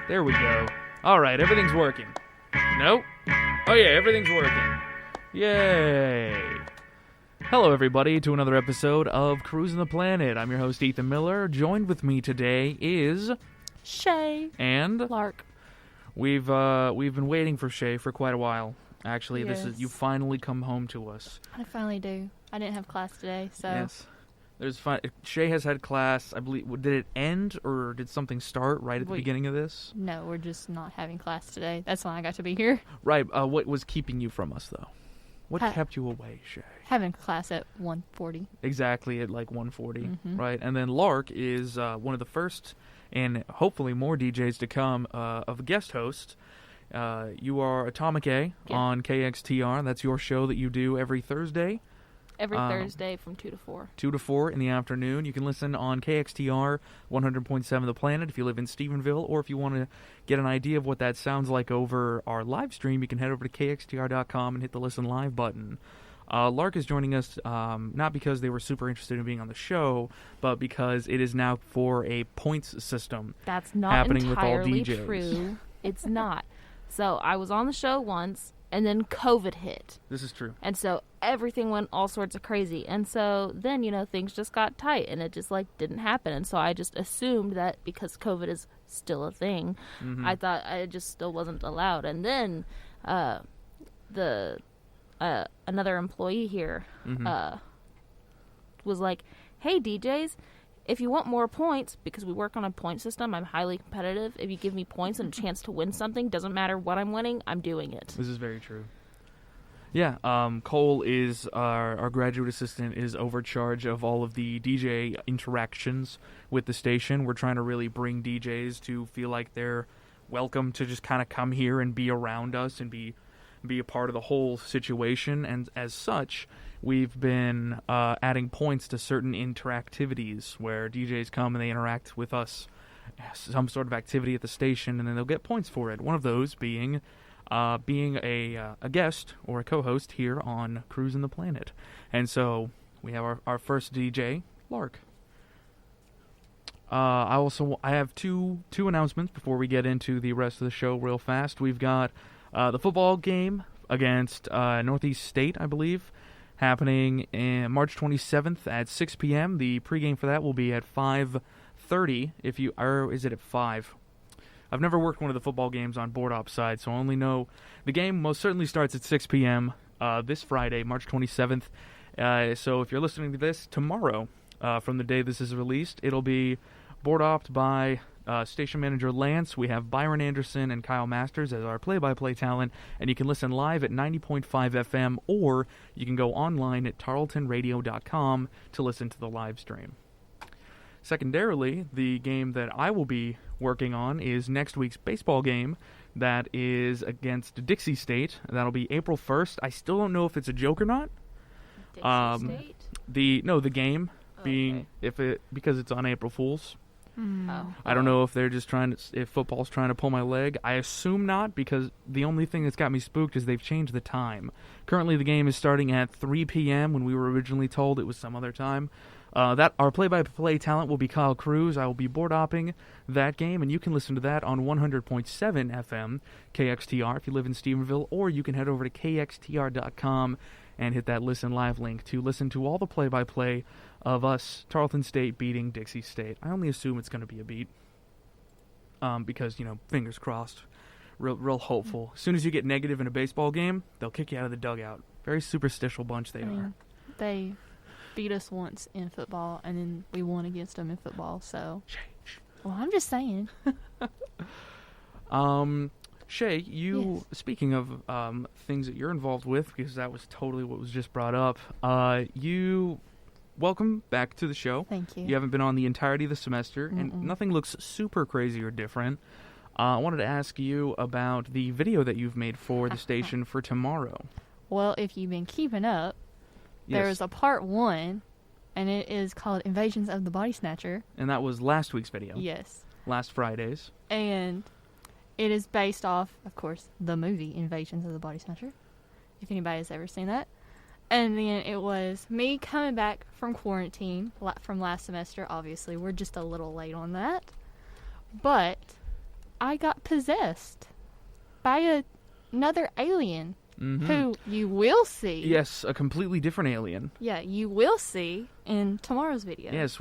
There we go. All right, everything's working. Nope. Oh yeah, everything's working. Yay. Hello everybody to another episode of Cruisin the Planet. I'm your host Ethan Miller. Joined with me today is Shay and Lark. We've been waiting for Shay for quite a while. Actually, Yes. you finally come home to us. I finally do. I didn't have class today, so Yes. Shay has had class, I believe. Did it end or did something start right at the beginning of this? no, we're just not having class today. That's why I got to be here. Right. What was keeping you from us though? What Ha- kept you away, Shay? Having class at 1:40. Exactly at like 1:40, Mhm. right? And then Lark is one of the first, and hopefully more DJs to come, of a guest host. You are Atomic A on KXTR. That's your show that you do every Thursday. Every Thursday from 2 to 4. 2 to 4 in the afternoon. You can listen on KXTR 100.7 The Planet if you live in Stephenville, or if you want to get an idea of what that sounds like over our live stream, you can head over to KXTR.com and hit the Listen Live button. Lark is joining us not because they were super interested in being on the show, but because it is now for a points system. That's not happening with all entirely DJs. true. It's not. So I was on the show once, and then COVID hit. This is true. And so everything went all sorts of crazy. And so then, things just got tight and it just didn't happen. And so I just assumed that because COVID is still a thing, I thought I just still wasn't allowed. And then another employee here was like, hey, DJs, if you want more points, because we work on a point system, I'm highly competitive. If you give me points and a chance to win something, doesn't matter what I'm winning, I'm doing it. This is very true. Yeah, Cole is our graduate assistant, is overcharge of all of the DJ interactions with the station. We're trying to really bring DJs to feel like they're welcome to just kind of come here and be around us and be a part of the whole situation. And as such, we've been adding points to certain interactivities where DJs come and they interact with us, some sort of activity at the station, and then they'll get points for it. One of those being a guest or a co-host here on Cruisin the Planet. And so we have our first DJ, Lark. I have two announcements before we get into the rest of the show real fast. We've got the football game against Northeast State, I believe, happening in March 27th at 6 p.m. The pregame for that will be at 5:30. Is it at 5? I've never worked one of the football games on board op side, so I only know the game most certainly starts at 6 p.m. This Friday, March 27th. So if you're listening to this tomorrow, from the day this is released, it'll be board opt by station manager Lance. We have Byron Anderson and Kyle Masters as our play-by-play talent, and you can listen live at 90.5 FM, or you can go online at tarletonradio.com to listen to the live stream. Secondarily, the game that I will be working on is next week's baseball game that is against Dixie State. That'll be April 1st. I still don't know if it's a joke or not. Dixie State? The game being because it's on April Fool's. I don't know if they're just if football's trying to pull my leg. I assume not, because the only thing that's got me spooked is they've changed the time. Currently the game is starting at 3 p.m. when we were originally told it was some other time. Our play-by-play talent will be Kyle Cruz. I will be board-opping that game, and you can listen to that on 100.7 FM KXTR if you live in Stephenville, or you can head over to KXTR.com and hit that Listen Live link to listen to all the play-by-play of us, Tarleton State, beating Dixie State. I only assume it's going to be a beat, because, fingers crossed, real hopeful. As soon as you get negative in a baseball game, they'll kick you out of the dugout. Very superstitial bunch they are. They beat us once in football, and then we won against them in football, so... Well, I'm just saying. Shay, speaking of things that you're involved with, because that was totally what was just brought up, welcome back to the show. Thank you. You haven't been on the entirety of the semester, and nothing looks super crazy or different. I wanted to ask you about the video that you've made for the station for tomorrow. Well, if you've been keeping up, there's a part 1, and it is called Invasions of the Body Snatcher. And that was last week's video. Yes. Last Friday's. And it is based off, of course, the movie Invasions of the Body Snatcher, if anybody has ever seen that. And then it was me coming back from quarantine from last semester. Obviously, we're just a little late on that. But I got possessed by another alien who you will see. Yes, a completely different alien. Yeah, you will see in tomorrow's video. Yes,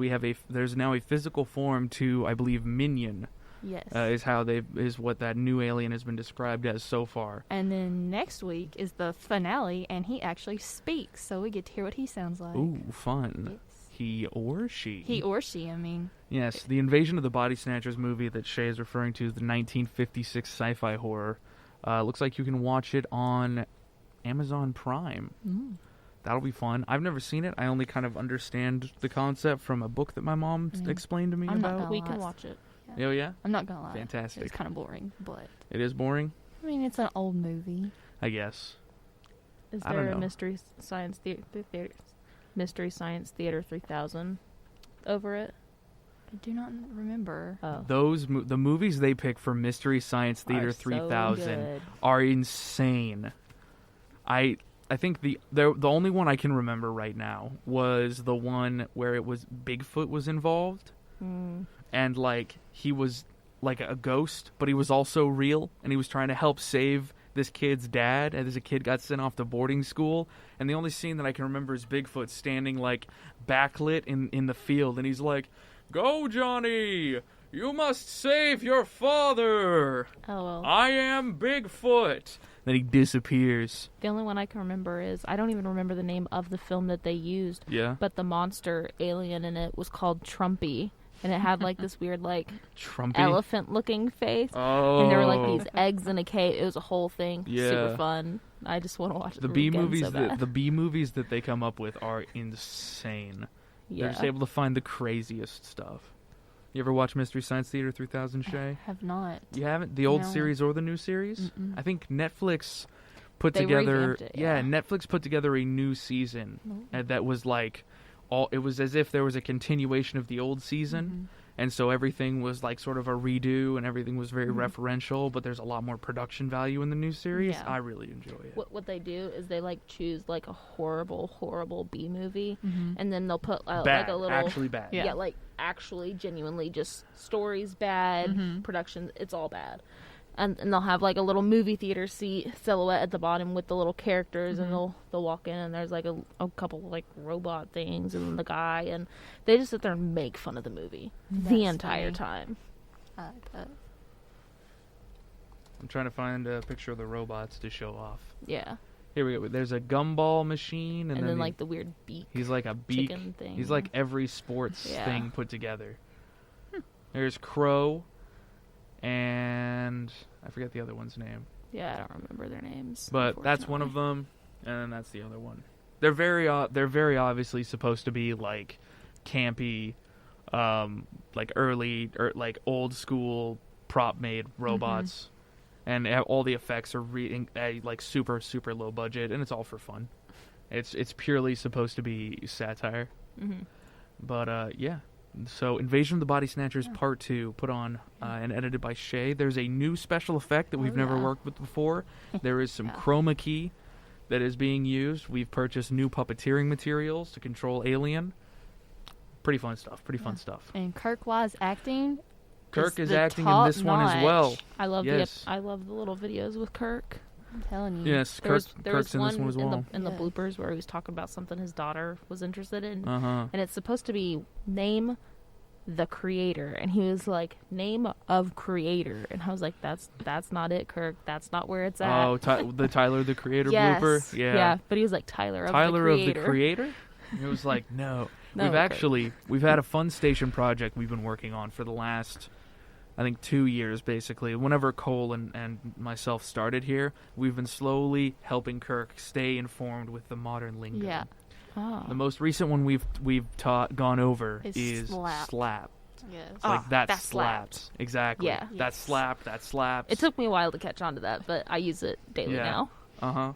there's now a physical form to, I believe, Minion. Yes. Is what that new alien has been described as so far. And then next week is the finale, and he actually speaks, so we get to hear what he sounds like. Ooh, fun. Yes. He or she. I mean. Yes, the Invasion of the Body Snatchers movie that Shay is referring to is the 1956 sci-fi horror. Looks like you can watch it on Amazon Prime. That'll be fun. I've never seen it. I only kind of understand the concept from a book that my mom explained to me about. We can watch it. Oh, yeah? I'm not gonna lie. Fantastic. It's kind of boring, but... It is boring? I mean, it's an old movie. I guess. Is I don't there a know. Mystery Science Theater 3000 over it? I do not remember. Oh. The movies they pick for Mystery Science Theater Are so 3000 good. are insane. I think the only one I can remember right now was the one where it was Bigfoot was involved. And like he was like a ghost, but he was also real, and he was trying to help save this kid's dad, and as a kid got sent off to boarding school. And the only scene that I can remember is Bigfoot standing like backlit in the field, and he's like, "Go, Johnny! You must save your father! Oh, well. I am Bigfoot!" Then he disappears. The only one I can remember is, I don't even remember the name of the film that they used. Yeah. But the monster alien in it was called Trumpy. And it had like this weird like Trumpy? elephant-looking face. Oh. And there were like these eggs in a cave. It was a whole thing. Yeah. Super fun. I just want to watch it The B again movies so bad. the B movies that they come up with are insane. Yeah. They're just able to find the craziest stuff. You ever watch Mystery Science Theater 3000, Shay? I have not. You haven't? The old No. series or the new series? I think Netflix put They together... revamped it, yeah. Netflix put together a new season that was like... It was as if there was a continuation of the old season. And so everything was like sort of a redo, and everything was very referential, but there's a lot more production value in the new series. Yeah. I really enjoy it. What they do is they like choose like a horrible B movie, and then they'll put Bad. like a little Actually bad. yeah, like actually genuinely just stories bad, production, it's all bad. And they'll have like a little movie theater seat silhouette at the bottom with the little characters, and they'll walk in, and there's like a couple like robot things and the guy, and they just sit there and make fun of the movie the That's entire funny. time. I like that. I'm trying to find a picture of the robots to show off. Yeah, Here we go. There's a gumball machine, and then like the weird beak. he's like a beak. chicken thing. He's like every sports Yeah. thing put together. There's Crow, and I forget the other one's name, Yeah, I don't remember their names. but that's one of them, and then that's the other one. They're very obviously supposed to be like campy, like early or like old school prop made robots. And all the effects are like super low budget, and it's all for fun. It's purely supposed to be satire. But yeah, so Invasion of the Body Snatchers Part 2, put on and edited by Shay. There's a new special effect that we've never worked with before. There is some chroma key that is being used. We've purchased new puppeteering materials to control Alien. Pretty fun stuff. And Kirk-wise acting. Kirk is the acting in this one as well. top-notch. I love Yes. I love the little videos with Kirk. I'm telling you. Yes, There was Kirk's in this one as well. in the Yeah. bloopers where he was talking about something his daughter was interested in, Uh-huh. and it's supposed to be name the creator, and he was like, name of creator, and I was like, that's not it, Kirk. That's not where it's at. Oh, the Tyler the Creator Yes. blooper? Yeah. But he was like, Tyler of Tyler the of the Creator? It was like, no. No, We've had a fun station project we've been working on for the last, I think, 2 years, basically. Whenever Cole and myself started here, we've been slowly helping Kirk stay informed with the modern lingo. Yeah. Oh. The most recent one we've gone over Is is slap. slap. Yes. Like, that that slaps. slaps. Exactly. Yeah. That Yes. that slaps. It took me a while to catch on to that, but I use it daily now. Uh-huh.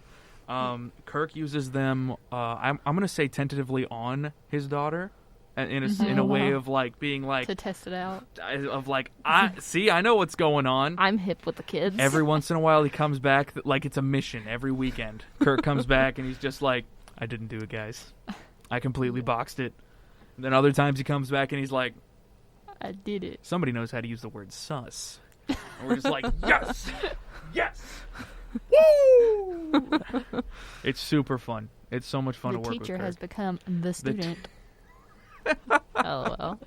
Kirk uses them, I'm going to say tentatively on his daughter, in a way of, like, being like, To test it out. of like, I know what's going on. I'm hip with the kids. Every once in a while he comes back, like it's a mission every weekend. Kirk comes back and he's just like, I didn't do it, guys. I completely boxed it. And then other times he comes back and he's like, I did it. somebody knows how to use the word sus. And we're just like, yes! Yes! Woo! It's super fun. It's so much fun to work with. The teacher her. has become the student. Oh, well.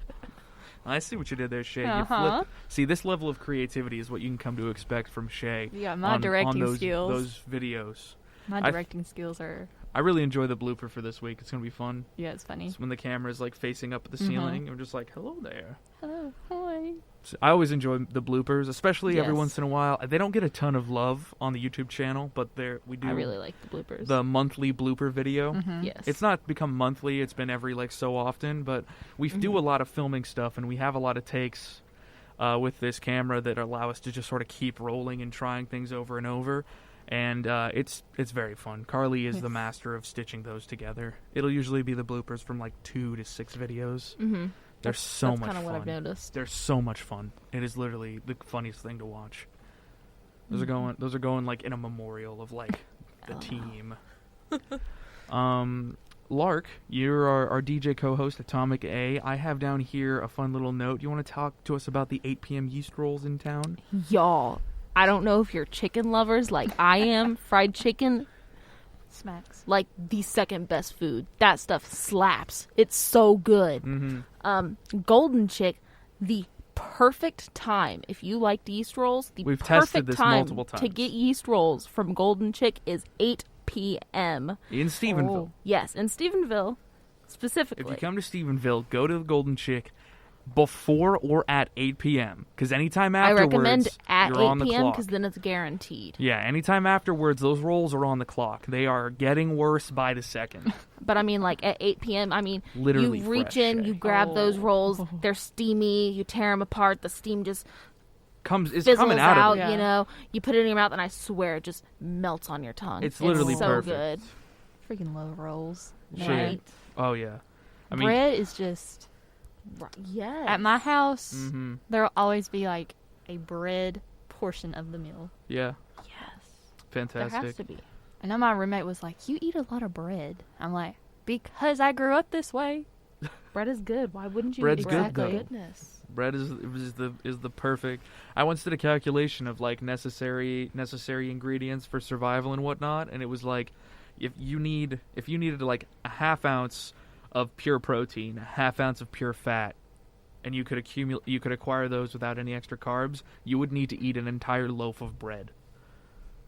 I see what you did there, Shay. Uh-huh. You flip. See, this level of creativity is what you can come to expect from Shay. You got my directing on skills. those videos. My directing skills are... I really enjoy the blooper for this week. It's going to be fun. Yeah, it's funny. It's when the camera is like facing up at the ceiling. And we're just like, hello there. Hello. Hi. So I always enjoy the bloopers, especially every Yes. once in a while. They don't get a ton of love on the YouTube channel, but we do I really like the bloopers. the monthly blooper video. Yes. It's not become monthly. It's been every so often, but we do a lot of filming stuff, and we have a lot of takes with this camera that allow us to just sort of keep rolling and trying things over and over. And it's very fun. Carly is the master of stitching those together. It'll usually be the bloopers from 2 to 6 videos. Mm-hmm. They're That's so much kind of fun. what I've noticed. They're so much fun. It is literally the funniest thing to watch. Those are going in a memorial of the team. Lark, you're our DJ co-host, Atomic A. I have down here a fun little note. You want to talk to us about the 8 p.m. yeast rolls in town? Y'all, I don't know if you're chicken lovers like I am. Fried chicken, Smacks. like the second best food. That stuff slaps. It's so good. Mm-hmm. Golden Chick, the perfect time if you like yeast rolls. We've perfect tested this time multiple to times. get yeast rolls from Golden Chick is 8 p.m. In Stephenville. Yes, in Stephenville specifically. If you come to Stephenville, go to the Golden Chick before or at 8 p.m. Because anytime I afterwards, recommend at you're on 8 the p.m. clock. because then it's guaranteed. Yeah, anytime afterwards, those rolls are on the clock. They are getting worse by the second. But I mean, at 8 p.m., Literally you reach fresh, in, Shay. you grab those rolls, they're steamy, you tear them apart, the steam just It's fizzles coming out out, of it. it. Yeah. you put it in your mouth, and I swear it just melts on your tongue. It's literally so perfect. good. Freaking love rolls. Shay. Right? Oh, yeah. I mean, Bread is just... Yes. At my house, mhm. there'll always be a bread portion of the meal. Yeah, Yes. fantastic. There has to be. I know my roommate was like, "You eat a lot of bread." I'm like, "Because I grew up this way." Bread is good. Why wouldn't you? Bread's eat good, bread? though. Goodness. Bread is the perfect. I once did a calculation of necessary ingredients for survival and whatnot, and it was if you needed a half ounce of pure protein, a half ounce of pure fat, and you could acquire those without any extra carbs, you would need to eat an entire loaf of bread,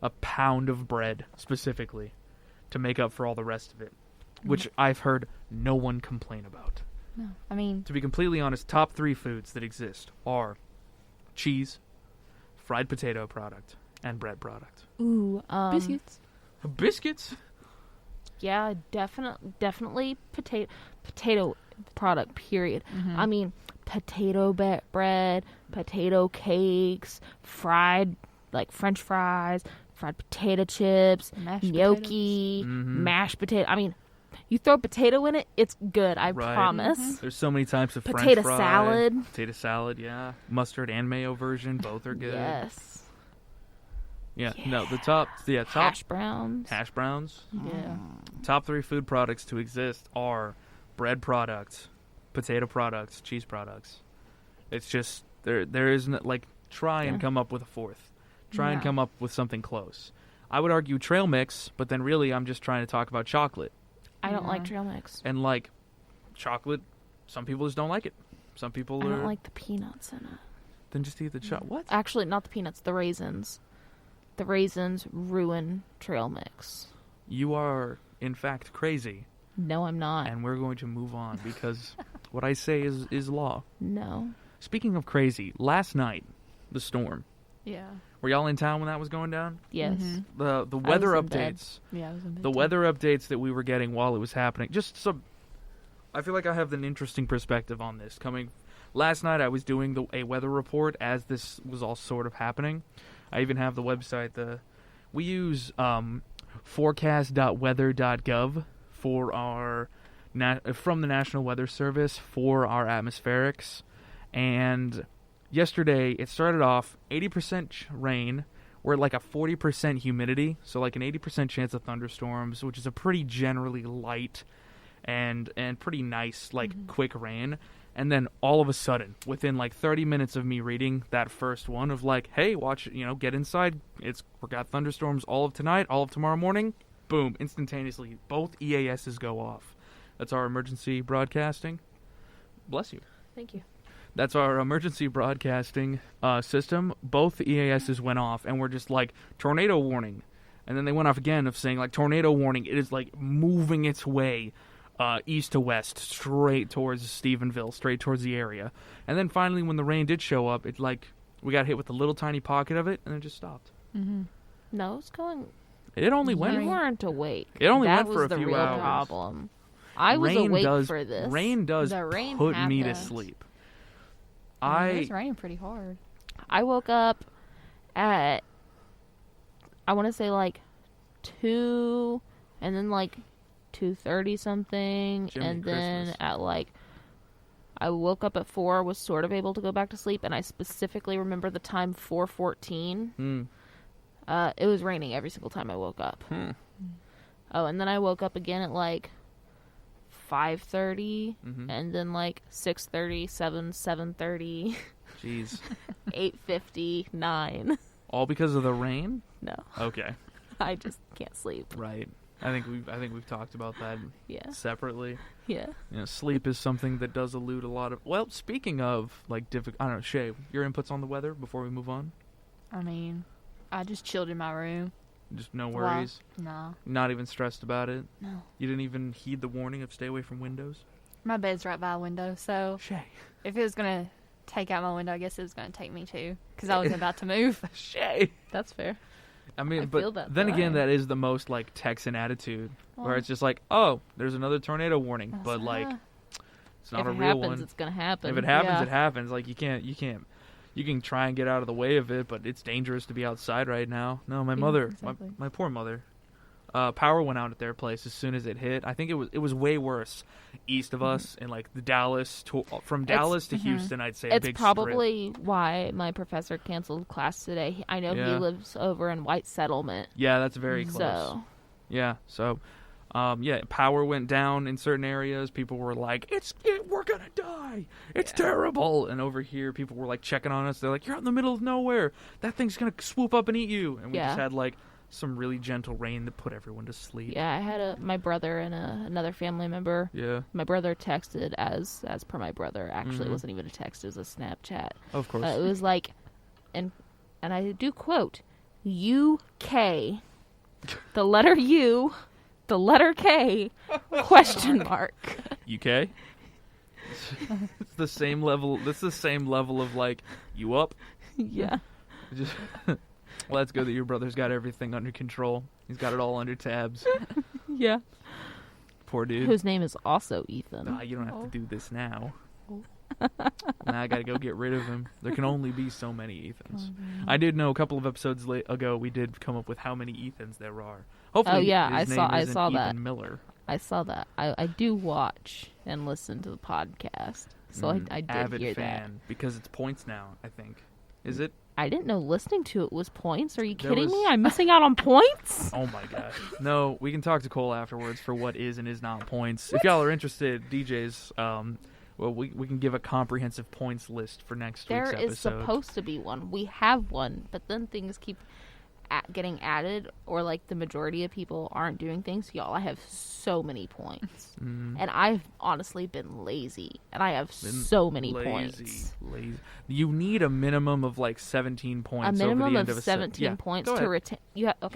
a pound of bread specifically, to make up for all the rest of it, which I've heard no one complain about. No, I mean, To be completely honest, top 3 foods that exist are cheese, fried potato product, and bread product. Ooh. biscuits. Biscuits? Yeah, definitely potato product. Period. Mm-hmm. I mean, potato bread, potato cakes, fried French fries, fried potato chips, Mashed gnocchi, Mhm. mashed potato. I mean, you throw potato in it, it's good. I Right. promise. There's so many types of Potato French fry. salad. Potato salad, yeah. Mustard and mayo version, both are good. Yes. Yeah, no, the top Hash browns. hash browns. Yeah. Top 3 food products to exist are bread products, potato products, cheese products. It's just there isn't try and Yeah. come up with a fourth. Try and No. come up with something close. I would argue trail mix, but then really I'm just trying to talk about chocolate. I don't like Yeah. trail mix. And chocolate, some people just don't like it. Some people I are don't like the peanuts in it. then just eat the chocolate. What? Actually, not the peanuts, the raisins. The raisins ruin trail mix. You are in fact crazy, No, I'm not. and we're going to move on because what I say is law. No. Speaking of crazy, last night the storm. Yeah. Were y'all in town when that was going down? Yes. Mhm. The weather was in bed. updates. Yeah, I was in bed The too. weather updates that we were getting while it was happening. I feel like I have an interesting perspective on this. Last night I was doing a weather report as this was all sort of happening. I even have the website. We use forecast.weather.gov for our from the National Weather Service for our atmospherics. And yesterday it started off 80% rain. We're at a 40% humidity, so an 80% chance of thunderstorms, which is a pretty generally light and pretty nice quick rain. And then all of a sudden, within like 30 minutes of me reading that first one of like, hey, watch, get inside. We got thunderstorms all of tonight, all of tomorrow morning. Boom, instantaneously, both EASs go off. That's our emergency broadcasting. Bless you. Thank you. That's our emergency broadcasting system. Both EASs went off, and we're just like, tornado warning. And then they went off again of saying, like, tornado warning. It is, like, moving its way east to west, straight towards Stephenville, straight towards the area. And then finally, when the rain did show up, it, like, we got hit with a little tiny pocket of it, and it just stopped. Mm-hmm. No, it's going... It only went... You weren't awake. It only that went for a few hours. That was the real problem. I was awake for this. Rain does put me to sleep. It was raining pretty hard. I woke up at, I want to say like 2, and then like 2:30 something, and then at like, I woke up at 4, was sort of able to go back to sleep, and I specifically remember the time 4:14. It was raining every single time I woke up. Oh, and then I woke up again at like 5:30, and then like 6:30, 7:30. Jeez. 8:50, 9. All because of the rain? No. Okay. I just can't sleep. Right. I think we've talked about that separately. Yeah. Sleep is something that does elude a lot of... Well, speaking of, like, difficult... I don't know, Shay, your inputs on the weather before we move on? I mean, I just chilled in my room. Just no worries? No. Not even stressed about it? No. You didn't even heed the warning of stay away from windows? My bed's right by a window, so... Shay. If it was going to take out my window, I guess it was going to take me too. Because I was about to move. Shay! That's fair. I mean, I but feel that then way. again, that is the most, like, Texan attitude. Where it's just like, oh, there's another tornado warning. But, like, it's not a real one. If it happens, it's going to happen. If it happens, it happens. Like, you can try and get out of the way of it, but it's dangerous to be outside right now. No, my mother, exactly. my poor mother, power went out at their place as soon as it hit. I think it was way worse east of us in like the Dallas from Dallas to Houston. I'd say it's a big probably why my professor canceled class today. I know he lives over in White Settlement. Yeah, that's very close. So. Yeah, so. Power went down in certain areas. People were like, we're gonna die. It's terrible. And over here, people were like checking on us. They're like, you're out in the middle of nowhere. That thing's gonna swoop up and eat you. And we just had like some really gentle rain that put everyone to sleep. Yeah, I had my brother and another family member. Yeah. My brother texted as per my brother. Actually, it wasn't even a text. It was a Snapchat. Of course. It was like, and I do quote, UK, the letter U, the letter K, question mark. UK? It's the same level. This is the same level of like, you up? Yeah. Just, well, that's good that your brother's got everything under control. He's got it all under tabs. Yeah. Poor dude. Whose name is also Ethan. You don't have to do this now. Now I gotta go get rid of him. There can only be so many Ethans. I did know a couple of episodes ago we did come up with how many Ethans there are. Hopefully, I saw Ethan that. Miller. I saw that. I do watch and listen to the podcast, so I did avid hear fan that. Because it's points now. I think. Is it? I didn't know listening to it was points. Are you kidding me? I'm missing out on points? Oh my gosh. No, we can talk to Cole afterwards for what is and is not points. If y'all are interested, DJs, well, we can give a comprehensive points list for next week's episode. There is supposed to be one. We have one, but then things keep getting added, or like the majority of people aren't doing things. Y'all, I have so many points, and I've honestly been lazy, and I have so many points. Lazy. You need a minimum of like 17 points. A minimum over the end of of 17 points to retain.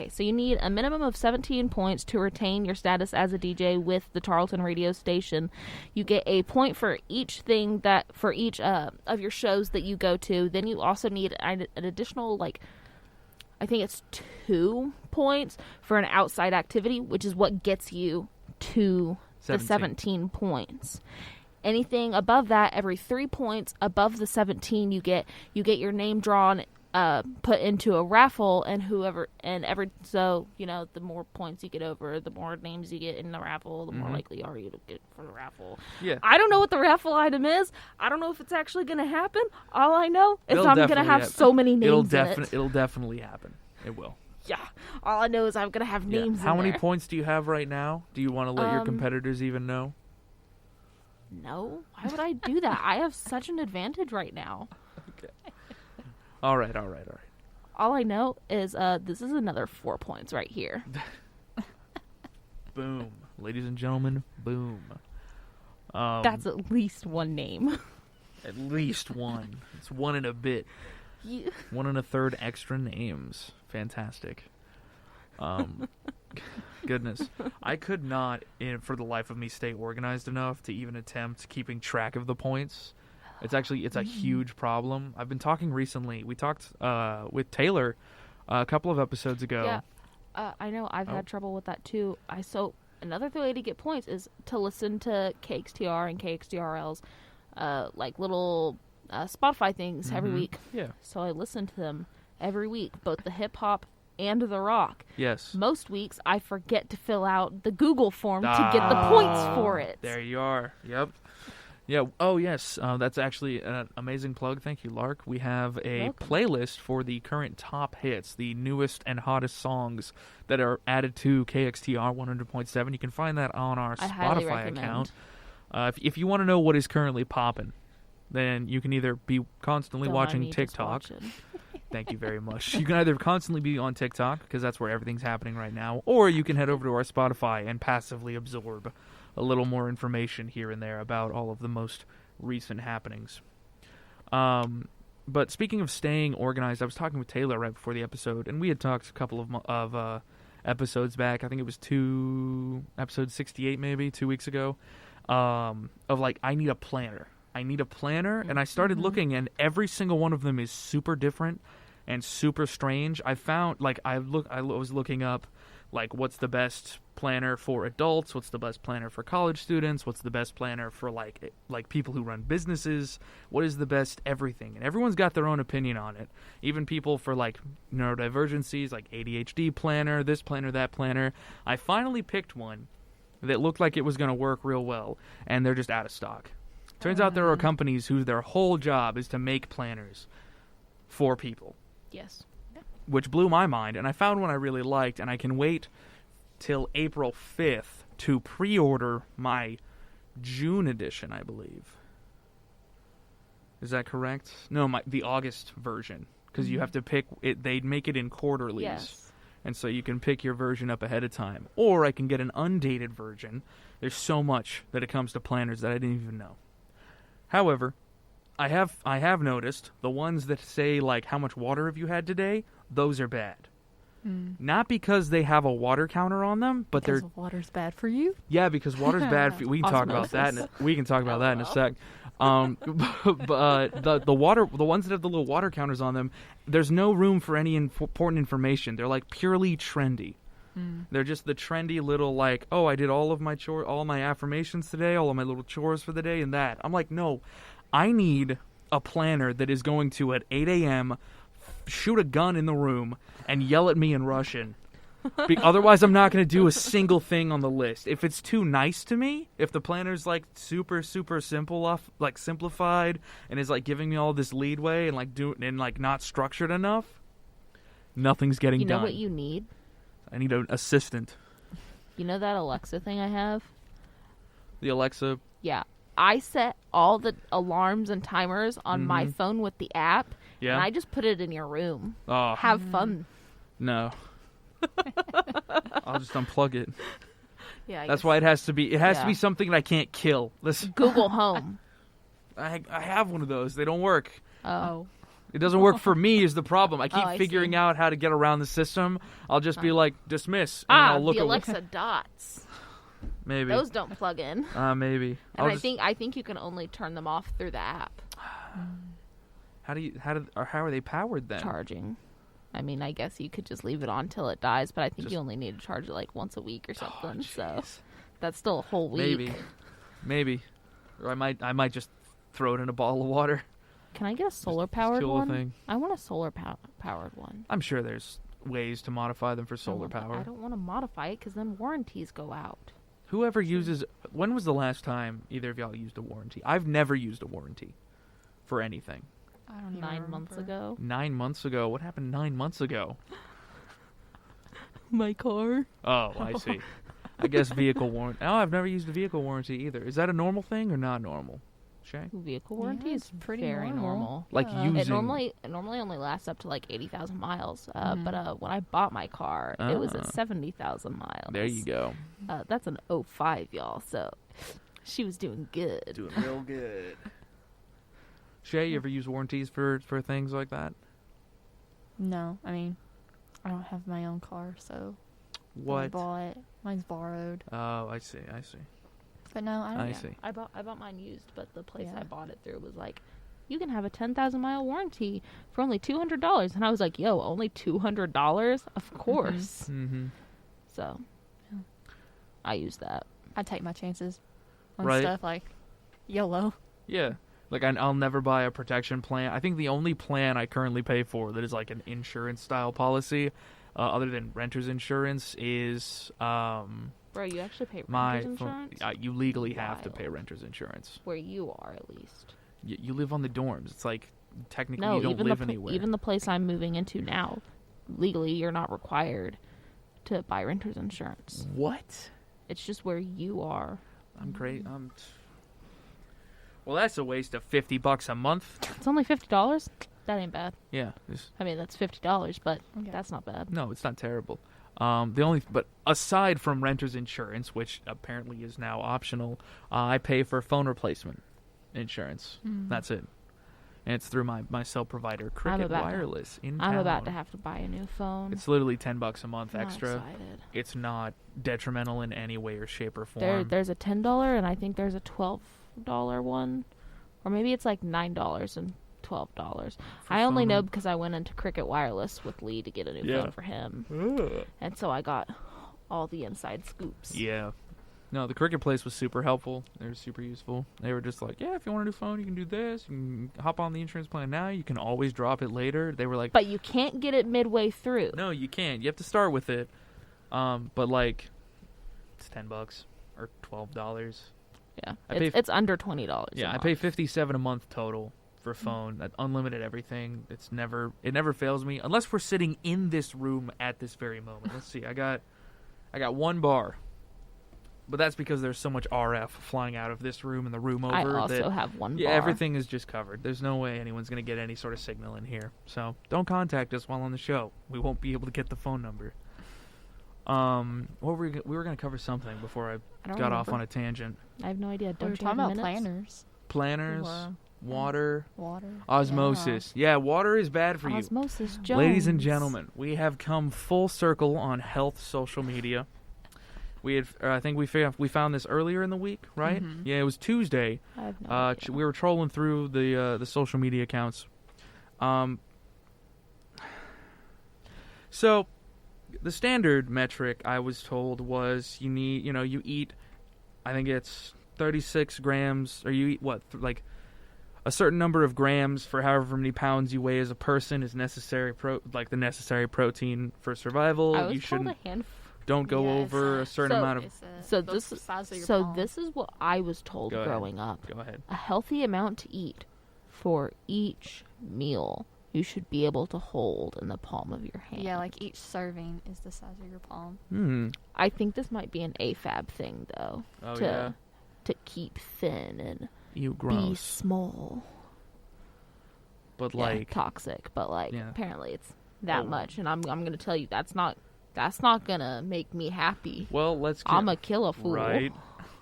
So you need a minimum of 17 points to retain your status as a DJ with the Tarleton radio station. You get a point for each thing for each of your shows that you go to. Then you also need an additional I think it's 2 points for an outside activity, which is what gets you to the 17 points. Anything above that, every 3 points above the 17, you get your name drawn, put into a raffle, so the more points you get over, the more names you get in the raffle, the more likely are you to get for the raffle. Yeah. I don't know what the raffle item is. I don't know if it's actually going to happen. All I know is I'm going to have so many names in it. It'll definitely happen. It will. Yeah. All I know is I'm going to have names in How many there. points do you have right now? Do you want to let your competitors even know? No. Why would I do that? I have such an advantage right now. Okay. All right. All I know is this is another 4 points right here. Boom. Ladies and gentlemen, boom. That's at least one name. At least one. It's one and a bit. 1 1/3 extra names. Fantastic. Goodness. I could not, for the life of me, stay organized enough to even attempt keeping track of the points. It's a huge problem. I've been talking recently. We talked with Taylor a couple of episodes ago. Yeah, I know. I've had trouble with that too. So another way to get points is to listen to KXTR and KXTRL's like little Spotify things every week. Yeah. So I listen to them every week, both the hip hop and the rock. Yes. Most weeks I forget to fill out the Google form to get the points for it. There you are. Yep. Yeah. Oh, yes. That's actually an amazing plug. Thank you, Lark. We have a playlist for the current top hits, the newest and hottest songs that are added to KXTR 100.7. You can find that on our Spotify account. If you want to know what is currently popping, then you can either be constantly watching TikTok. Thank you very much. You can either constantly be on TikTok, because that's where everything's happening right now, or you can head over to our Spotify and passively absorb a little more information here and there about all of the most recent happenings. But speaking of staying organized, I was talking with Taylor right before the episode, and we had talked a couple of episodes back. I think it was episode 68 maybe, 2 weeks ago, of like, I need a planner. And I started looking, and every single one of them is super different and super strange. I found, like, I was looking up, like, what's the best planner for adults? What's the best planner for college students? What's the best planner for, like people who run businesses? What is the best everything? And everyone's got their own opinion on it. Even people for, like, neurodivergencies, like ADHD planner, this planner, that planner. I finally picked one that looked like it was going to work real well, and they're just out of stock. Turns out there are companies whose their whole job is to make planners for people. Yes. Which blew my mind, and I found one I really liked, and I can wait till April 5th to pre-order my June edition, I believe. Is that correct? No, the August version, because you have to pick it. They make it in quarterlies. Yes. And so you can pick your version up ahead of time. Or I can get an undated version. There's so much that it comes to planners that I didn't even know. However, I have noticed the ones that say, like, how much water have you had today, those are bad. Not because they have a water counter on them, but because water's bad for you? Yeah, because water's bad for you. We can talk about that. We can talk about that in a sec. But the ones that have the little water counters on them, there's no room for any important information. They're like purely trendy. They're just the trendy little, like, oh, I did all of my all my affirmations today, all of my little chores for the day, and that. I'm like, no, I need a planner that is going to, at 8 a.m., shoot a gun in the room and yell at me in Russian. Otherwise, I'm not going to do a single thing on the list. If it's too nice to me, if the planner's, like, super, super simple, like, simplified, and is, like, giving me all this leadway and, like, not structured enough, nothing's getting done. You know what you need? I need an assistant. You know that Alexa thing I have? The Alexa? Yeah. I set all the alarms and timers on my phone with the app, and I just put it in your room. Oh. Have fun. No. I'll just unplug it. Yeah, that's why it has to be. It has to be something that I can't kill. Google Home. I have one of those. They don't work. Oh. It doesn't work for me is the problem. I keep figuring out how to get around the system. I'll just be like, dismiss. And I'll look the Alexa dots. Maybe. Those don't plug in. Maybe. And I think you can only turn them off through the app. How are they powered then? Charging. I mean, I guess you could just leave it on till it dies, but I think you only need to charge it like once a week or something. So that's still a whole week. Maybe. Or I might just throw it in a bottle of water. Can I get a solar powered one? Thing. I want a solar powered one. I'm sure there's ways to modify them for solar power. I don't want to modify it because then warranties go out. Whoever uses... When was the last time either of y'all used a warranty? I've never used a warranty for anything. I don't even 9 remember. months ago. 9 months ago? What happened 9 months ago? My car. Oh, I see. I guess vehicle warranty. Oh, I've never used a vehicle warranty either. Is that a normal thing or not normal? Shay? Vehicle warranty is pretty very normal. Like using... It normally only lasts up to like 80,000 miles. But when I bought my car, it was at 70,000 miles. There you go. That's an 05, y'all. So she was doing good. Doing real good. Shay, you ever use warranties for things like that? No, I mean, I don't have my own car, so. What? I bought. Mine's borrowed. Oh, I see. But no, I don't. I see. I bought mine used, but the place Yeah. I bought it through was like, you can have a 10,000 mile warranty for only $200, and I was like, yo, only $200? Of course. Mm-hmm. So, I used that. I take my chances on Right. stuff like YOLO. Yeah. Like, I'll never buy a protection plan. I think the only plan I currently pay for that is like an insurance-style policy, other than renter's insurance, is Bro, you actually pay my renter's insurance? you legally have to Wild. pay renter's insurance. Where you are, at least. You live on the dorms. It's like, technically No, you don't even live anywhere. even the place I'm moving into now, legally, you're not required to buy renter's insurance. What? It's just where you are. I'm great. Well, that's a waste of $50 a month. It's only $50. That ain't bad. Yeah. I mean, that's $50, but Okay. that's not bad. No, it's not terrible. But aside from renter's insurance, which apparently is now optional, I pay for phone replacement insurance. That's it. And it's through my cell provider, Cricket Wireless in town. I'm about to have to buy a new phone. It's literally $10 a month I'm extra. excited. It's not detrimental in any way or shape or form. There's a $10 and I think there's a $12 one, or maybe it's like $9 and $12. I only know because I went into Cricket Wireless with Lee to get a new phone for him, and so I got all the inside scoops. Yeah. No, the Cricket place was super helpful. They were super useful. They were just like, yeah, if you want a new phone, you can do this. You can hop on the insurance plan now. You can always drop it later. They were like... But you can't get it midway through. No, you can't. You have to start with it. But, like, it's $10 or $12. Yeah, it's under $20. Yeah, I pay $57 a month total for a phone. Unlimited everything. It never fails me. Unless we're sitting in this room at this very moment. Let's see. I got one bar. But that's because there's so much RF flying out of this room and the room over. I also have one bar. Yeah, everything is just covered. There's no way anyone's going to get any sort of signal in here. So don't contact us while on the show. We won't be able to get the phone number. We were going to cover something before I got off on a tangent. I have no idea. We were talking about planners. Planners, water, Water. osmosis. Yeah, water is bad for you. Osmosis Jones. Ladies and gentlemen, we have come full circle on health social media. I think we found this earlier in the week, right? Mm-hmm. Yeah, it was Tuesday. I have no idea. We were trolling through the social media accounts. So the standard metric I was told was you eat, I think it's 36 grams, or you eat like a certain number of grams for however many pounds you weigh as a person is necessary the necessary protein for survival. I was You shouldn't. told a handful. Don't go over a certain amount of... This is what I was told growing up. Go ahead. A healthy amount to eat for each meal you should be able to hold in the palm of your hand. Yeah, like each serving is the size of your palm. I think this might be an AFAB thing, though. Oh, yeah? To keep thin and You be gross. small. But Yeah, like... toxic, but like Yeah. apparently it's that much, and I'm gonna tell you that's not gonna make me happy. Well, let's... I'm a kill a fool. Right.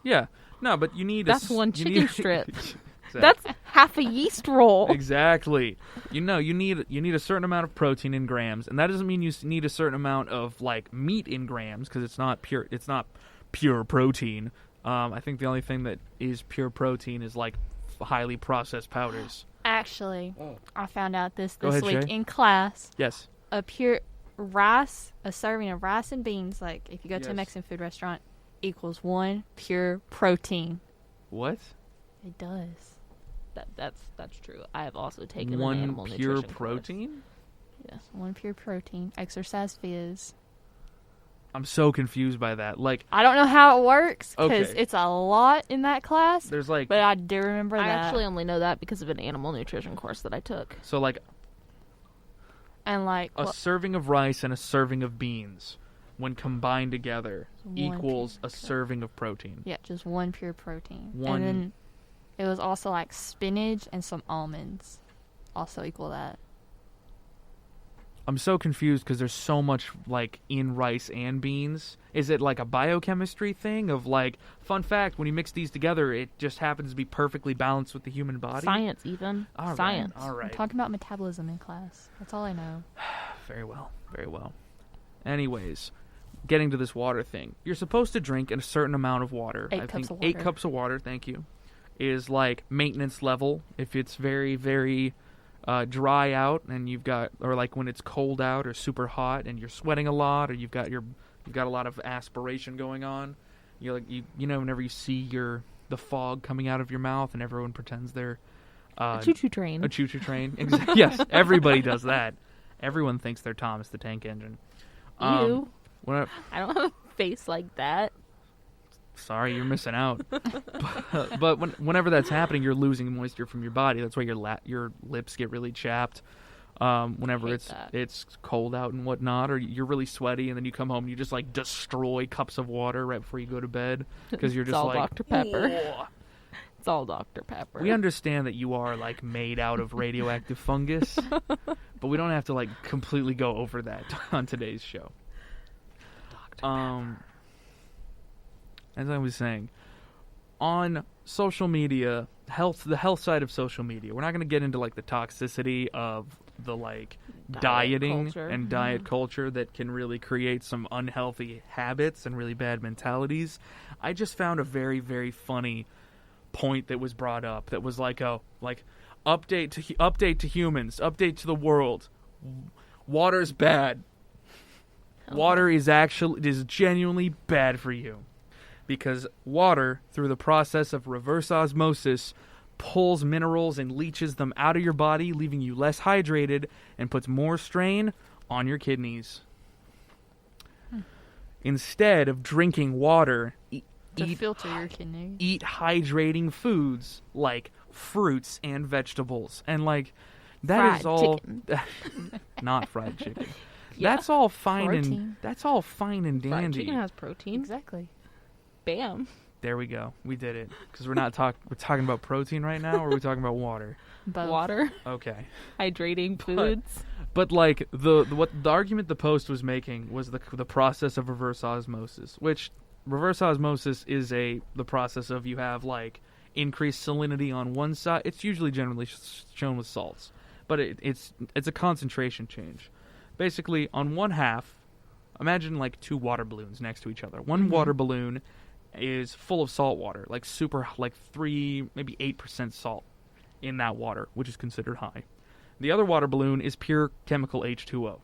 Yeah. No, but you need... That's one chicken strip. Exactly. That's half a yeast roll. Exactly. You need a certain amount of protein in grams, and that doesn't mean you need a certain amount of like meat in grams because it's not pure protein. I think the only thing that is pure protein is like highly processed powders. Actually, I found out this ahead, week Shay. in class. Yes. A serving of rice and beans, like if you go to a Yes. Mexican food restaurant, equals 1 pure protein. What? It does. That's true. I have also taken One an animal pure nutrition protein? course. Yes. 1 pure protein. Exercise fizz. I'm so confused by that. Like, I don't know how it works because Okay. it's a lot in that class, there's like... but I do remember I that. actually only know that because of an animal nutrition course that I took. So like and like a serving of rice and a serving of beans. when combined together, equals a serving of protein. Yeah, just one pure protein. One. And then it was also like spinach and some almonds also equal that. I'm so confused because there's so much, like, in rice and beans. Is it, like, a biochemistry thing of, like, fun fact, when you mix these together, it just happens to be perfectly balanced with the human body? Science, even. Science. All right. I'm talking about metabolism in class. That's all I know. Very well. Very well. Anyways, getting to this water thing. You're supposed to drink a certain amount of water. 8 cups of water. 8 cups of water, thank you, is, like, maintenance level. If it's very, very... dry out, and you've got, or like when it's cold out or super hot, and you're sweating a lot, or you've got a lot of aspiration going on. You like you know, whenever you see the fog coming out of your mouth, and everyone pretends they're a choo-choo train. A choo-choo train. Yes, everybody does that. Everyone thinks they're Thomas the Tank Engine. You. I don't have a face like that. Sorry, you're missing out. but whenever that's happening, you're losing moisture from your body. That's why your lips get really chapped. Whenever it's cold out and whatnot, or you're really sweaty, and then you come home and you just like destroy cups of water right before you go to bed because you're just all like Dr. Pepper. Whoa. It's all Dr. Pepper. We understand that you are like made out of radioactive fungus, but we don't have to like completely go over that on today's show. Dr. Pepper. As I was saying, on social media, the health side of social media, we're not going to get into like the toxicity of the like dieting and diet culture that can really create some unhealthy habits and really bad mentalities. I just found a very, very funny point that was brought up that was like update to humans, update to the world. Water's bad. Water is genuinely bad for you. Because water, through the process of reverse osmosis, pulls minerals and leaches them out of your body, leaving you less hydrated and puts more strain on your kidneys. Instead of drinking water, filter your kidneys. Eat hydrating foods like fruits and vegetables. And like that fried not fried chicken. Yeah. That's all fine Protein. and dandy. Fried chicken has protein. Exactly. Bam. There we go. We did it. Because we're talking about protein right now, or are we talking about water? Both. Water. Okay. Hydrating foods. But like the argument the post was making was the process of reverse osmosis, which reverse osmosis is the process of you have like increased salinity on one side. It's usually generally shown with salts, but it's a concentration change. Basically, on one half, imagine like 2 water balloons next to each other. One water balloon is full of salt water, like 3, maybe 8% salt in that water, which is considered high. The other water balloon is pure chemical H2O.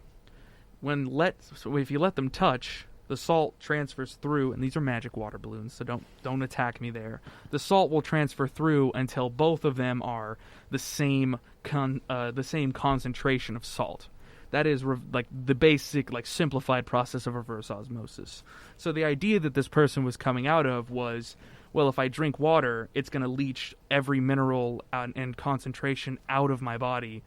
So if you let them touch, the salt transfers through, and these are magic water balloons, so don't attack me there. The salt will transfer through until both of them are the same concentration of salt. That is like the basic, like simplified process of reverse osmosis. So the idea that this person was coming out of was, well, if I drink water, it's going to leach every mineral and concentration out of my body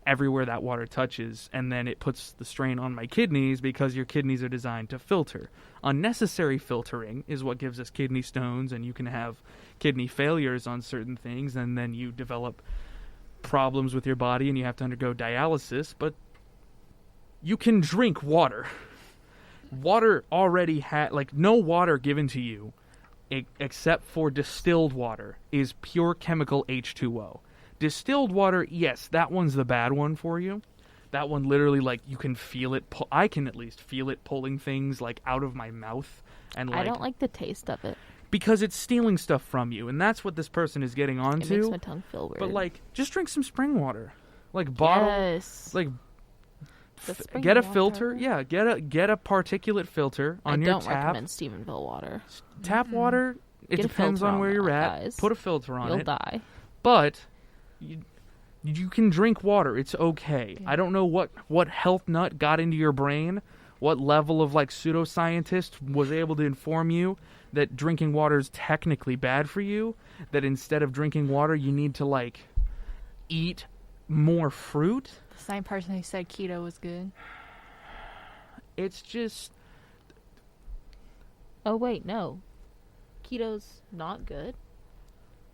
everywhere that water touches, and then it puts the strain on my kidneys because your kidneys are designed to filter. Unnecessary filtering is what gives us kidney stones, and you can have kidney failures on certain things, and then you develop problems with your body and you have to undergo dialysis, but you can drink water. Water already no water given to you, except for distilled water, is pure chemical H2O. Distilled water, yes, that one's the bad one for you. That one literally, like, you can feel it. I can at least feel it pulling things, like, out of my mouth. And like, I don't like the taste of it. Because it's stealing stuff from you, and that's what this person is getting onto. It makes my tongue feel weird. But, like, just drink some spring water. Like, bottle... Yes. Like... Get a filter, yeah. Get a particulate filter on your tap. I don't recommend Stephenville water. Tap water. It depends on where you're at. Guys. Put a filter on it. You'll die. But you can drink water. It's okay. Yeah. I don't know what health nut got into your brain. What level of like pseudoscientist was able to inform you that drinking water is technically bad for you? That instead of drinking water, you need to like eat more fruit? The same person who said keto was good. It's just Oh, wait, no. Keto's not good?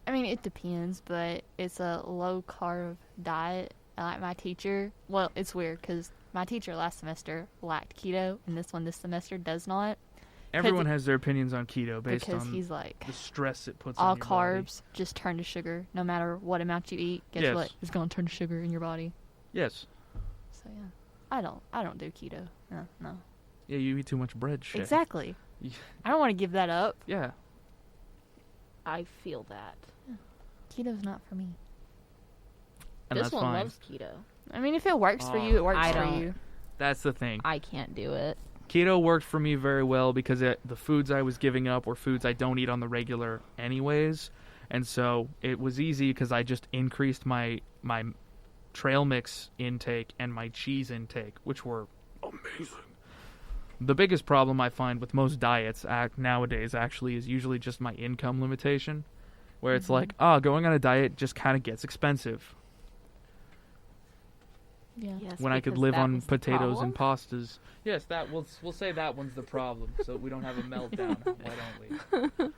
I mean, it depends, but it's a low-carb diet. Like my teacher, well, it's weird because my teacher last semester lacked keto, and this semester does not. Everyone has their opinions on keto based because on he's like, the stress it puts all on your carbs just turn to sugar. No matter what amount you eat, guess what? It's going to turn to sugar in your body. Yes. So yeah, I don't do keto. No. Yeah, you eat too much bread, Shay. Exactly. I don't want to give that up. Yeah. I feel that. Keto's not for me. And this that's one fine. loves keto. I mean, if it works for you, it works for you. That's the thing. I can't do it. Keto worked for me very well because the foods I was giving up were foods I don't eat on the regular anyways. And so it was easy because I just increased my trail mix intake and my cheese intake, which were amazing. The biggest problem I find with most diets nowadays actually is usually just my income limitation, where it's like, going on a diet just kind of gets expensive. Yeah. Yes, when I could because live that on was the potatoes and problem? pastas. Yes, that we'll say that one's the problem, so we don't have a meltdown. Why don't we?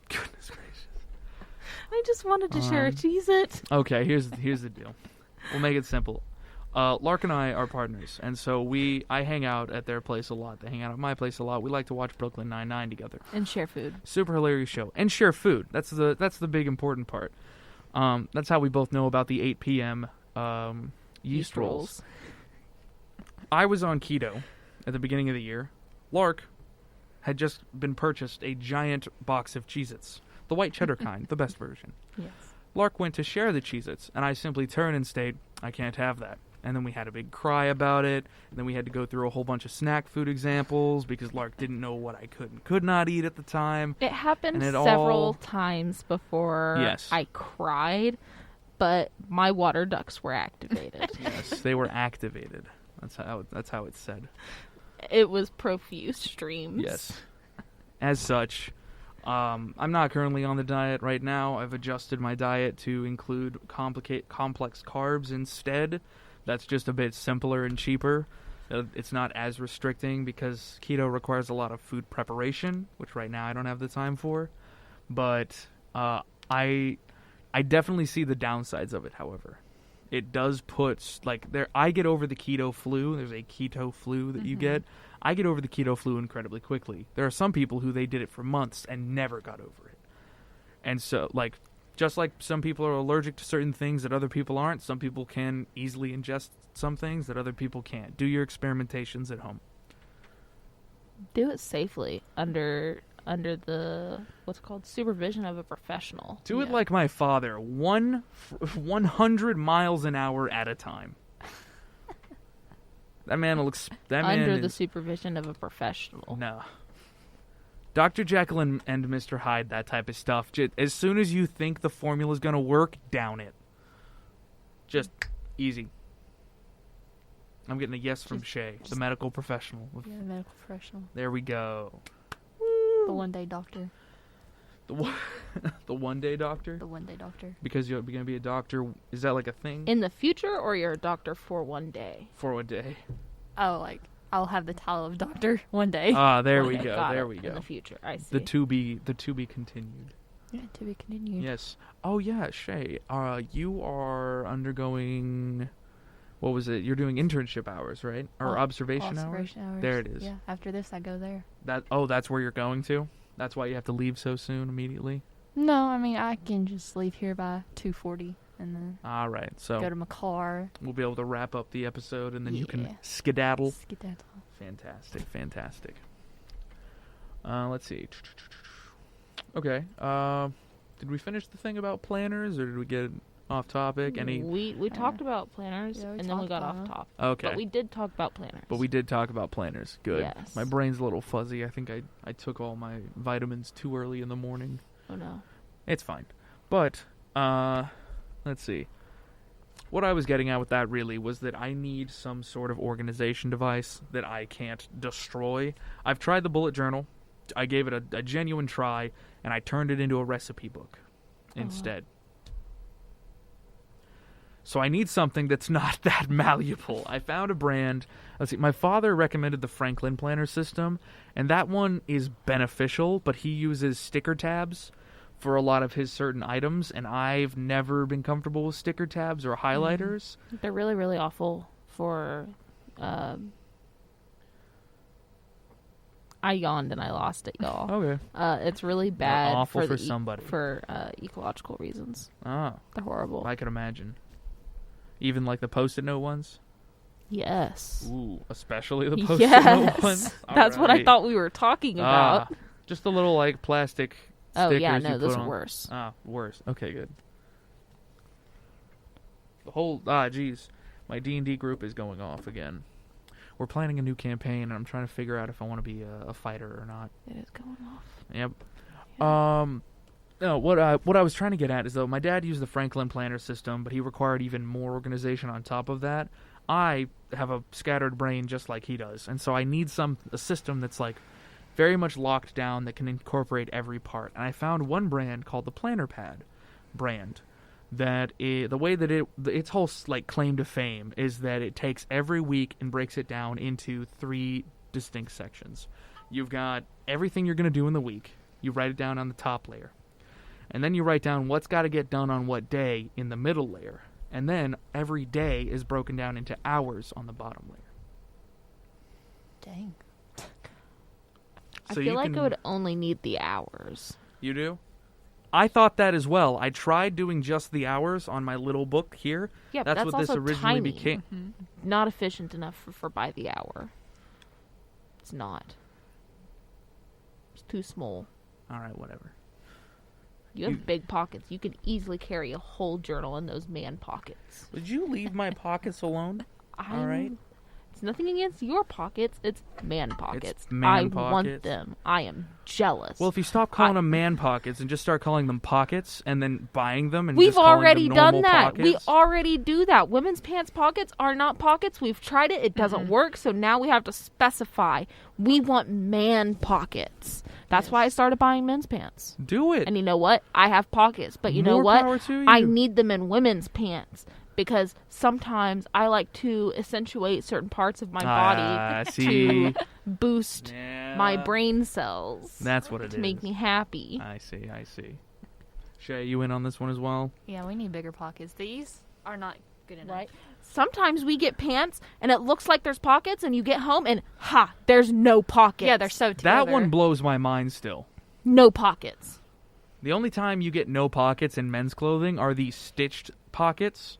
Goodness gracious. I just wanted to share a Cheez-It. Okay, here's the deal. We'll make it simple. Lark and I are partners, and so I hang out at their place a lot. They hang out at my place a lot. We like to watch Brooklyn Nine-Nine together. And share food. Super hilarious show. And share food. That's the big important part. That's how we both know about the 8 p.m. Yeast rolls. I was on keto at the beginning of the year. Lark had just been purchased a giant box of Cheez-Its. The white cheddar kind, the best version. Yes. Lark went to share the Cheez-Its, and I simply turned and stated, I can't have that. And then we had a big cry about it, and then we had to go through a whole bunch of snack food examples because Lark didn't know what I could and could not eat at the time. It happened And several times before Yes. I cried, but my water ducts were activated. Yes, they were activated. That's how it's said. It was profuse streams. Yes. As such, I'm not currently on the diet right now. I've adjusted my diet to include complex carbs instead. That's just a bit simpler and cheaper. It's not as restricting because keto requires a lot of food preparation, which right now I don't have the time for. But I definitely see the downsides of it, however. It does put, I get over the keto flu. There's a keto flu that you get. I get over the keto flu incredibly quickly. There are some people who they did it for months and never got over it. And so, just like some people are allergic to certain things that other people aren't, some people can easily ingest some things that other people can't. Do your experimentations at home. Do it safely under the supervision of a professional. Do it like my father, 100 miles an hour at a time. That man looks. Under the supervision of a professional. No. Dr. Jekyll and Mr. Hyde, that type of stuff. As soon as you think the formula's going to work, down it. Just easy. I'm getting a yes from Shay, the medical professional. Yeah, the medical professional. There we go. The one-day doctor. The one-day doctor? The one-day doctor. Because you're going to be a doctor. Is that like a thing? In the future, or you're a doctor for one day? For one day. Oh, I'll have the title of doctor one day. There we Okay, go. got There it. we go. In the future, I see. The to be continued. Yeah, to be continued. Yes. Oh yeah, Shay. You are undergoing. What was it? You're doing internship hours, right? Or observation hours? There it is. Yeah. After this, I go there. That's where you're going to? That's why you have to leave so soon immediately? No, I mean I can just leave here by 2:40 and then All right. So go to my car. we'll be able to wrap up the episode and then you can Yeah. skedaddle. Skedaddle. Fantastic. Let's see. Okay. Did we finish the thing about planners, or did we get off topic? We talked about planners, Yeah, we and then we talked got about off it. topic. Okay. But we did talk about planners. But we did talk about planners. Good. Yes. My brain's a little fuzzy. I think I took all my vitamins too early in the morning. Oh, no. It's fine. But, let's see. What I was getting at with that really was that I need some sort of organization device that I can't destroy. I've tried the bullet journal. I gave it a genuine try, and I turned it into a recipe book instead. So I need something that's not that malleable. I found a brand. Let's see. My father recommended the Franklin planner system, and that one is beneficial, but he uses sticker tabs for a lot of his certain items, and I've never been comfortable with sticker tabs or highlighters. They're really, really awful for... I yawned and I lost it, y'all. Okay. It's really bad. They're awful for somebody. For ecological reasons. Oh. They're horrible. I can imagine. Even like the Post-it note ones? Yes. Ooh, especially the Post-it note ones? That's what I thought we were talking about. Just the little like plastic stickers. Oh, yeah, no, you those put are on. worse. Worse. Okay, good. The whole, geez. My D&D group is going off again. We're planning a new campaign, and I'm trying to figure out if I want to be a fighter or not. It is going off. Yep. Yeah. No, what I was trying to get at is, though, my dad used the Franklin planner system, but he required even more organization on top of that. I have a scattered brain just like he does, and so I need a system that's like very much locked down that can incorporate every part. And I found one brand called the Planner Pad brand. The way that its whole like claim to fame is that it takes every week and breaks it down into 3 distinct sections. You've got everything you're going to do in the week. You write it down on the top layer. And then you write down what's got to get done on what day in the middle layer. And then every day is broken down into hours on the bottom layer. Dang. I feel like I would only need the hours. You do? I thought that as well. I tried doing just the hours on my little book here. Yeah, that's what this originally tiny. became. Mm-hmm. Not efficient enough for by the hour. It's not. It's too small. All right, whatever. You have big pockets. You could easily carry a whole journal in those man pockets. Would you leave my pockets alone? All right. It's nothing against your pockets. It's man pockets. It's man I want them. I am jealous. Well, if you stop calling them man pockets and just start calling them pockets and then buying them and we've just calling already them done normal that. pockets. We already do that. Women's pants pockets are not pockets. We've tried it. It doesn't work. So now we have to specify. We want man pockets. That's why I started buying men's pants. Do it. And you know what? I have pockets, but you know More what? power to you. I need them in women's pants. Because sometimes I like to accentuate certain parts of my body to boost my brain cells. That's what it is. To make me happy. I see. Shay, you in on this one as well? Yeah, we need bigger pockets. These are not good enough. Right? Sometimes we get pants and it looks like there's pockets and you get home and there's no pockets. Yeah, they're so together. That one blows my mind still. No pockets. The only time you get no pockets in men's clothing are these stitched pockets,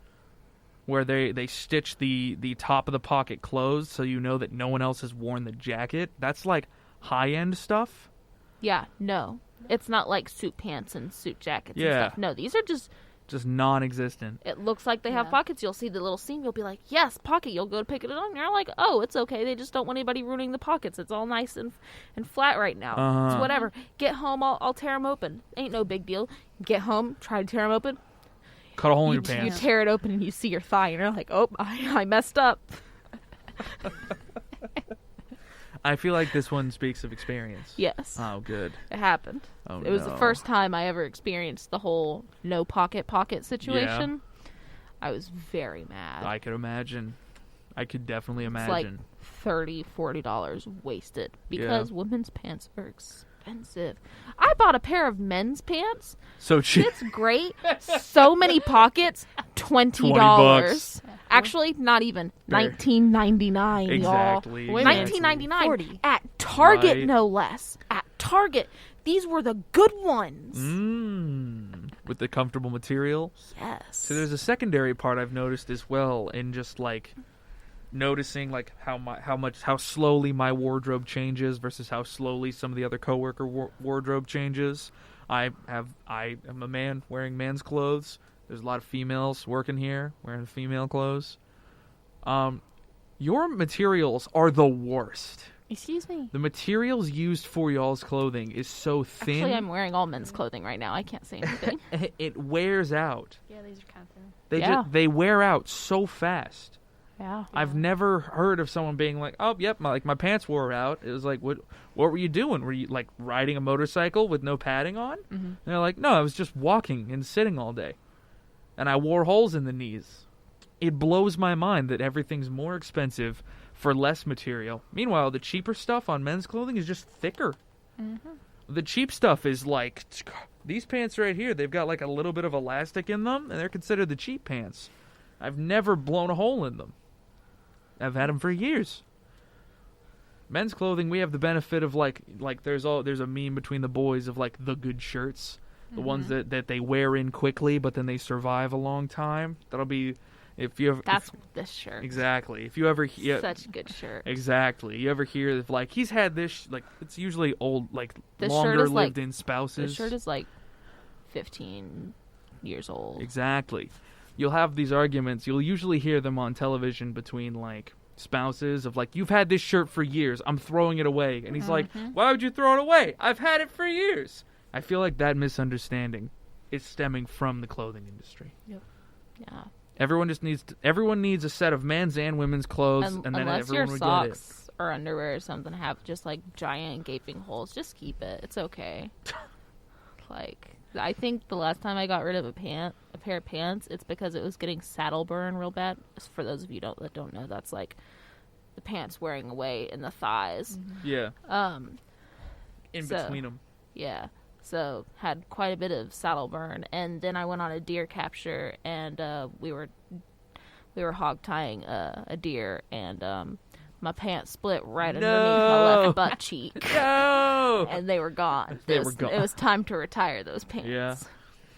where they stitch the top of the pocket closed so you know that no one else has worn the jacket. That's like high-end stuff. Yeah, no. It's not like suit pants and suit jackets and stuff. No, these are just non-existent. It looks like they have pockets. You'll see the little seam. You'll be like, yes, pocket. You'll go to pick it up. And you're like, oh, it's okay. They just don't want anybody ruining the pockets. It's all nice and flat right now. It's whatever. Get home, I'll tear them open. Ain't no big deal. Get home, try to tear them open. Cut a hole in your pants. You tear it open and you see your thigh. And you're like, oh, I messed up. I feel like this one speaks of experience. Yes. Oh, good. It happened. Oh, it was the first time I ever experienced the whole no pocket situation. Yeah. I was very mad. I could imagine. I could definitely imagine. It's like $30, $40 wasted because women's pants are expensive. I bought a pair of men's pants. So cheap. It's great. So many pockets. $20. Actually, not even. $19.99, exactly. y'all. $19.99 at Target, no less. At Target. These were the good oones. With the comfortable material. Yes. So there's a secondary part I've noticed as well, in just like noticing like how slowly my wardrobe changes versus how slowly some of the other coworker wardrobe changes. I am a man wearing man's clothes. There's a lot of females working here wearing female clothes. Your materials are the worst. Excuse me? The materials used for y'all's clothing is so thin. Actually, I'm wearing all men's clothing right now. I can't say anything. It wears out. Yeah, these are kind of thin. They wear out so fast. Yeah. I've never heard of someone being like, "Oh, yep, my pants wore out." It was like, "What were you doing? Were you like riding a motorcycle with no padding on?" And they're like, "No, I was just walking and sitting all day, and I wore holes in the knees." It blows my mind that everything's more expensive for less material. Meanwhile, the cheaper stuff on men's clothing is just thicker. Mm-hmm. The cheap stuff is like, these pants right here, they've got like a little bit of elastic in them, and they're considered the cheap pants. I've never blown a hole in them. I've had them for years. Men's clothing, we have the benefit of like there's a meme between the boys of like the good shirts, the ones that they wear in quickly, but then they survive a long time. That'll be That's this shirt. Exactly. If you ever such a good shirt. Exactly. You ever hear of like he's had this like it's usually old like the longer lived in spouses. The shirt is like 15 years old. Exactly. You'll have these arguments. You'll usually hear them on television between like spouses of like, you've had this shirt for years, I'm throwing it away. And he's like, why would you throw it away? I've had it for years. I feel like that misunderstanding is stemming from the clothing industry. Yep. Yeah. Everyone needs a set of men's and women's clothes, and then unless everyone your would socks get it. or underwear or something have just like giant gaping holes, just keep it. It's okay. Like, I think the last time I got rid of a pair of pants, it's because it was getting saddle burn real bad. For those of you that don't know, that's like the pants wearing away in the thighs. Yeah. Between them. Yeah. So had quite a bit of saddle burn, and then I went on a deer capture, and we were hog tying a deer, and my pants split right underneath my left butt cheek. No! And they were gone. They were gone. It was time to retire those pants. Yeah,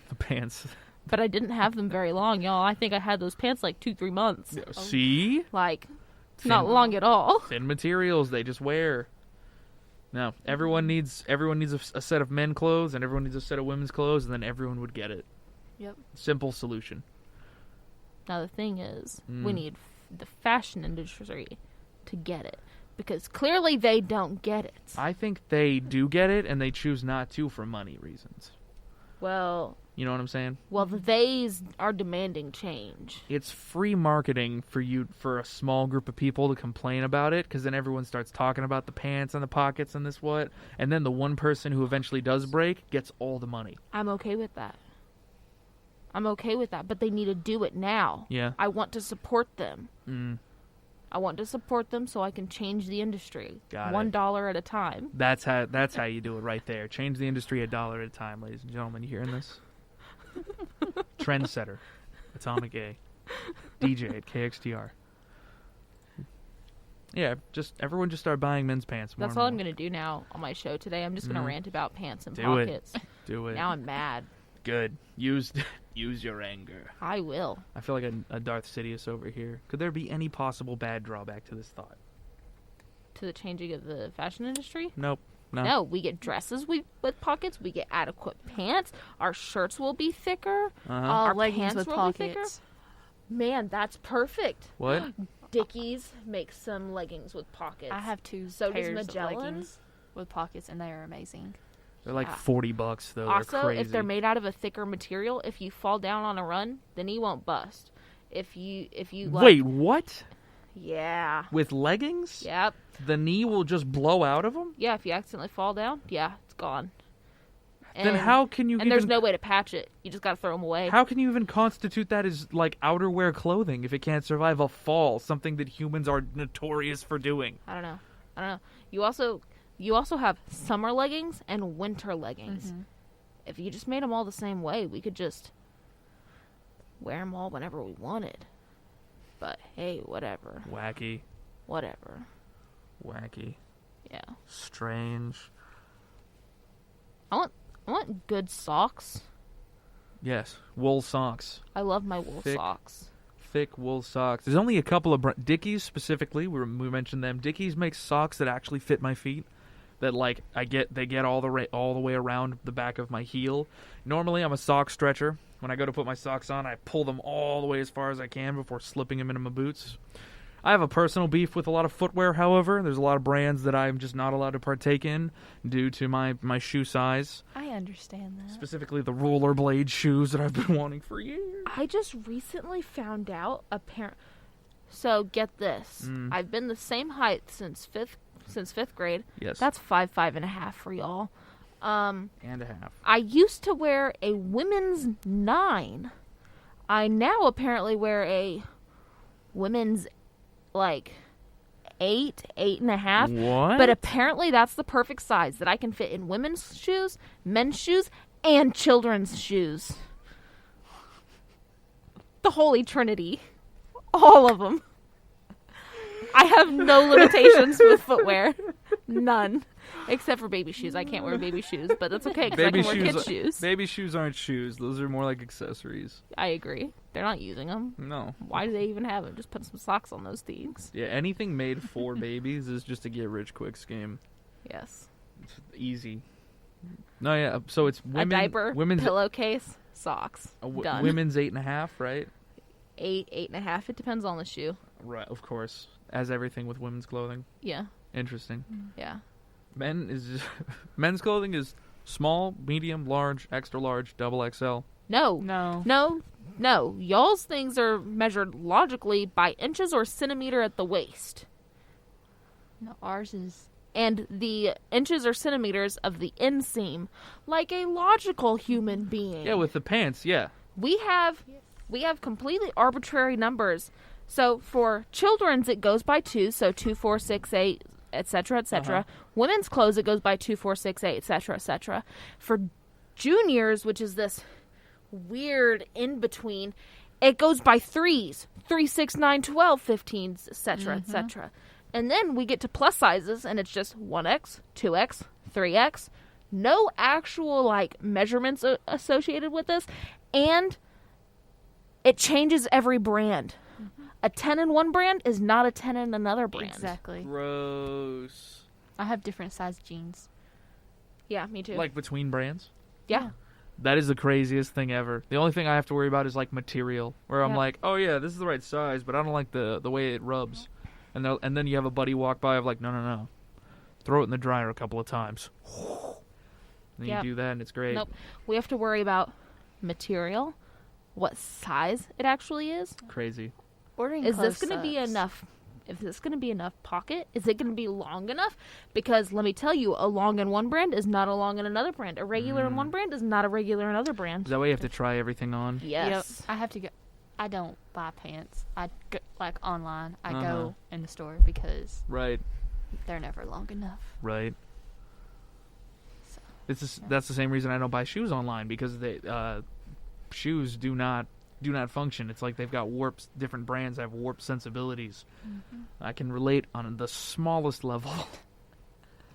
the pants. But I didn't have them very long, y'all. I think I had those pants like 2-3 months. Yeah, see? Like, it's not long at all. Thin materials, they just wear. No, everyone needs a set of men clothes, and everyone needs a set of women's clothes, and then everyone would get it. Yep. Simple solution. Now the thing is, we need the fashion industry to get it, because clearly they don't get it. I think they do get it, and they choose not to for money reasons. Well, you know what I'm saying? Well, theys are demanding change. It's free marketing for a small group of people to complain about it, because then everyone starts talking about the pants and the pockets and this what, and then the one person who eventually does break gets all the money. I'm okay with that. But they need to do it now. Yeah. I want to support them. I want to support them so I can change the industry. Got $1 at a time. That's how you do it right there. Change the industry $1 at a time, ladies and gentlemen. You hearing this? Trendsetter. Atomic A. DJ at KXTR. Yeah, everyone just start buying men's pants more. That's all I'm going to do now on my show today. I'm just going to rant about pants and do pockets. Do it. Now I'm mad. Good. Use your anger. I will. I feel like a Darth Sidious over here. Could there be any possible bad drawback to this thought? To the changing of the fashion industry? Nope. No, we get dresses with pockets. We get adequate pants. Our shirts will be thicker. Our leggings pants with will pockets. be thicker. Man, that's perfect. What? Dickies makes some leggings with pockets. I have two So does pairs of Magellan. leggings with pockets, and they are amazing. They're like $40 though. Also, they're crazy. if they're made out of a thicker material, if you fall down on a run, the knee won't bust. If you like, Wait, what? Yeah. With leggings? Yep. The knee will just blow out of them? Yeah, if you accidentally fall down, yeah, it's gone. Then how can you And there's no way to patch it. You just got to throw them away. How can you even constitute that as like outerwear clothing if it can't survive a fall, something that humans are notorious for doing? I don't know. You also have summer leggings and winter leggings. If you just made them all the same way, we could just wear them all whenever we wanted. But hey, whatever. Wacky. Whatever. Wacky. Yeah. Strange. I want good socks. Yes, wool socks. I love my wool socks. Thick wool socks. There's only a couple of Dickies specifically. We mentioned them. Dickies makes socks that actually fit my feet. That like they get all the way around the back of my heel. Normally I'm a sock stretcher. When I go to put my socks on, I pull them all the way as far as I can before slipping them into my boots. I have a personal beef with a lot of footwear, however. There's a lot of brands that I'm just not allowed to partake in due to my shoe size. I understand that. Specifically the rollerblade shoes that I've been wanting for years. I just recently found out So get this. I've been the same height since fifth grade. Yes. That's 5'5.5" for y'all. And a half. I used to wear a women's 9. I now apparently wear a women's, like, 8.5. What? But apparently that's the perfect size that I can fit in women's shoes, men's shoes, and children's shoes. The Holy Trinity. All of them. I have no limitations with footwear. None. Except for baby shoes. I can't wear baby shoes, but that's okay because I can wear kids' shoes. Baby shoes aren't shoes. Those are more like accessories. I agree. They're not using them. No. Why do they even have them? Just put some socks on those things. Yeah, anything made for babies is just a get-rich-quick scheme. Yes. It's easy. No, yeah, so it's women, a diaper, women's pillowcase, socks. Done. Women's 8.5, right? 8.5. It depends on the shoe. Right, of course. As everything with women's clothing. Yeah. Interesting. Yeah. Men's clothing is small, medium, large, extra large, double XL. No. Y'all's things are measured logically by inches or centimeter at the waist. No, ours is... And the inches or centimeters of the inseam, like a logical human being. Yeah, with the pants, yeah. We have completely arbitrary numbers. So for children's, it goes by 2, so 2, 4, 6, 8, etc., etc. Women's clothes, it goes by 2, 4, 6, 8, etc., etc. For juniors, which is this weird in between, it goes by 3s, 3, 6, 9, 12, 15s, etc., etc. And then we get to plus sizes, and it's just 1X, 2X, 3X. No actual, like, measurements associated with this. And it changes every brand. A 10 in one brand is not a 10 in another brand. Exactly. Gross. I have different size jeans. Yeah, me too. Like between brands? Yeah. That is the craziest thing ever. The only thing I have to worry about is, like, material. Where I'm Yep. like, oh, yeah, this is the right size, but I don't like the way it rubs. And then you have a buddy walk by of like, no. Throw it in the dryer a couple of times. And Yep. you do that, and it's great. Nope. We have to worry about material, what size it actually is. Crazy. Ordering Is this clothes going to be sucks. enough? If this going to be enough pocket, is it going to be long enough? Because let me tell you, a long in one brand is not a long in another brand. A regular in one brand is not a regular in another brand. Is that why you have to try everything on? Yes. Yep. I have to go. I don't buy pants. I go, like online. I Uh-huh. go in the store because Right. they're never long enough. Right. So, That's the same reason I don't buy shoes online, because shoes do not function. It's like they've got different brands have warped sensibilities. I can relate on the smallest level.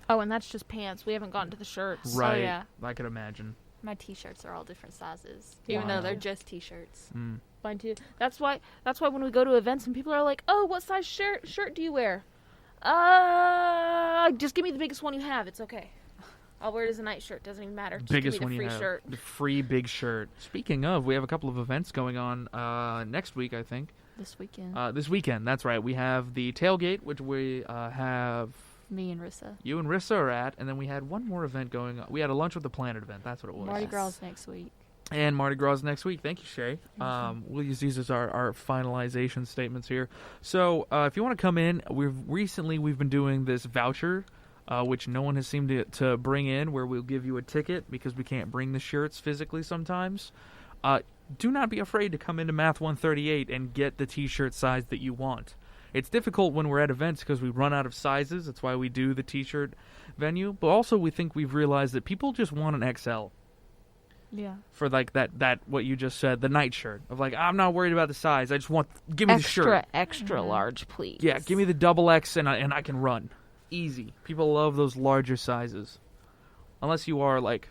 Oh, and that's just pants. We haven't gotten to the shirts. Right. yeah. I could imagine. my t-shirts are all different sizes, even though they're just t-shirts. Mine too. That's why when we go to events and people are like, "Oh, what size shirt do you wear?" Just give me the biggest one you have. It's okay. I'll wear it as a night shirt. Doesn't even matter. Just Biggest give one me the you free have. shirt. The free big shirt. Speaking of, we have a couple of events going on next week, I think. This weekend. This weekend, that's right. We have the tailgate, which we have Me and Rissa. you and Rissa are at, and then we had one more event going on. We had a Lunch with the Planet event. That's what it was. Mardi Gras next week. And Mardi Gras next week. Thank you, Shay. We'll use these as our finalization statements here. So if you want to come in, we've been doing this voucher, which no one has seemed to bring in, where we'll give you a ticket because we can't bring the shirts physically sometimes. Do not be afraid to come into Math 138 and get the t-shirt size that you want. It's difficult when we're at events because we run out of sizes. That's why we do the t-shirt venue. But also we've realized that people just want an XL. Yeah. For like that what you just said, the night shirt of like, I'm not worried about the size. I just give me the shirt. Extra large, please. Yeah, give me the double X and I can run. Easy. People love those larger sizes. Unless you are like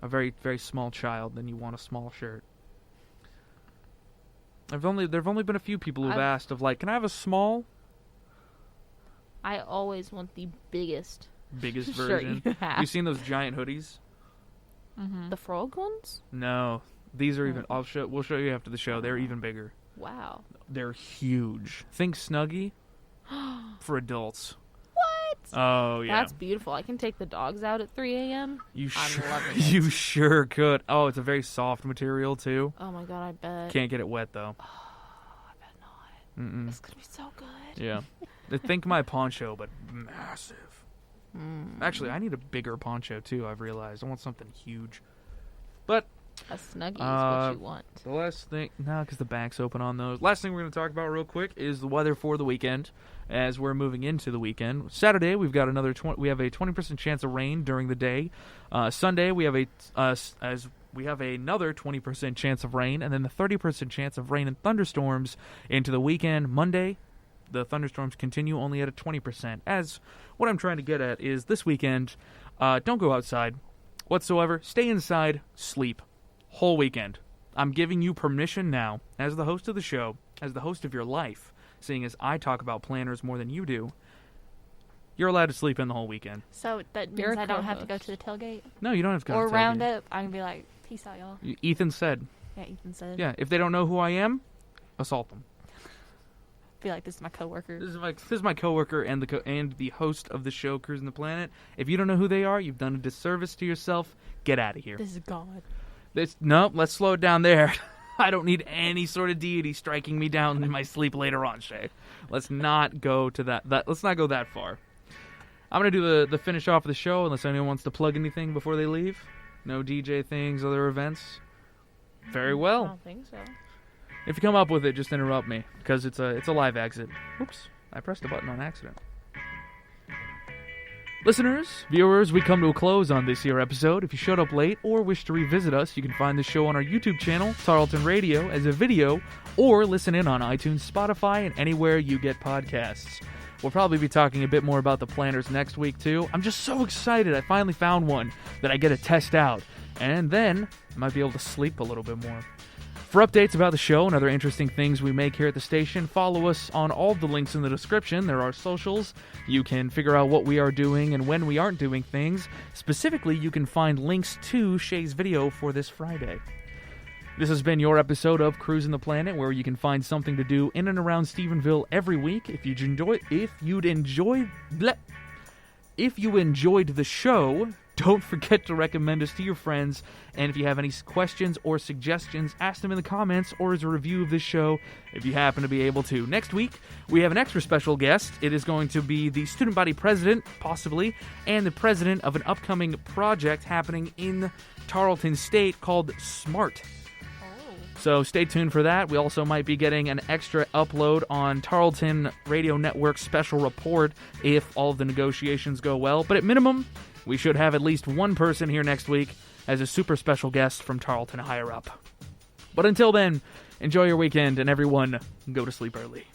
a very, very small child, then you want a small shirt. There've only been a few people who've asked of like, can I have a small? I always want the biggest Biggest shirt version. you have. You've seen those giant hoodies? The frog ones? No. These are even we'll show you after the show. They're even bigger. Wow. They're huge. Think Snuggie for adults. What? Oh, yeah. That's beautiful. I can take the dogs out at 3 a.m. You I'm loving it. You sure could. Oh, it's a very soft material, too. Oh my god, I bet. Can't get it wet, though. I bet not. It's gonna be so good. Yeah. Think my poncho, but massive. Actually, I need a bigger poncho, too, I've realized. I want something huge. But A Snuggie is what you want. The last thing, no, because the bank's open on those. Last thing we're going to talk about real quick is the weather for the weekend. As we're moving into the weekend, Saturday we've got another we have a 20% chance of rain during the day. Sunday we have another 20% chance of rain, and then the 30% chance of rain and thunderstorms into the weekend. Monday, the thunderstorms continue only at a 20%. As what I'm trying to get at is this weekend, don't go outside whatsoever. Stay inside, sleep. Whole weekend. I'm giving you permission now, as the host of the show, as the host of your life, seeing as I talk about planners more than you do, you're allowed to sleep in the whole weekend. So that You're means a I don't have to co-host. go to the tailgate? No, you don't have to go Or to the round tailgate. up. I can be like, peace out, y'all. Ethan said. Yeah, Ethan said. Yeah, if they don't know who I am, assault them. Be like, this is my coworker. This is my coworker and the host of the show, Cruisin the Planet. If you don't know who they are, you've done a disservice to yourself. Get out of here. This is God. No, let's slow it down there. I don't need any sort of deity striking me down in my sleep later on, Shay. Let's not go to that. Let's not go that far. I'm gonna do the finish off of the show, unless anyone wants to plug anything before they leave. No DJ things, other events. Very I well. don't think so. If you come up with it, just interrupt me, because it's a live exit. Oops, I pressed a button on accident. Listeners, viewers, we come to a close on this here episode. If you showed up late or wish to revisit us, you can find the show on our YouTube channel, Tarleton Radio, as a video, or listen in on iTunes, Spotify, and anywhere you get podcasts. We'll probably be talking a bit more about the planners next week, too. I'm just so excited. I finally found one that I get to test out. And then I might be able to sleep a little bit more. For updates about the show and other interesting things we make here at the station, follow us on all the links in the description. There are socials. You can figure out what we are doing and when we aren't doing things. Specifically, you can find links to Shay's video for this Friday. This has been your episode of Cruisin the Planet, where you can find something to do in and around Stephenville every week. If you enjoyed the show, don't forget to recommend us to your friends. And if you have any questions or suggestions, ask them in the comments or as a review of this show if you happen to be able to. Next week, we have an extra special guest. It is going to be the student body president, possibly, and the president of an upcoming project happening in Tarleton State called SMART. So stay tuned for that. We also might be getting an extra upload on Tarleton Radio Network's special report if all of the negotiations go well. But at minimum, we should have at least one person here next week as a super special guest from Tarleton higher up. But until then, enjoy your weekend, and everyone, go to sleep early.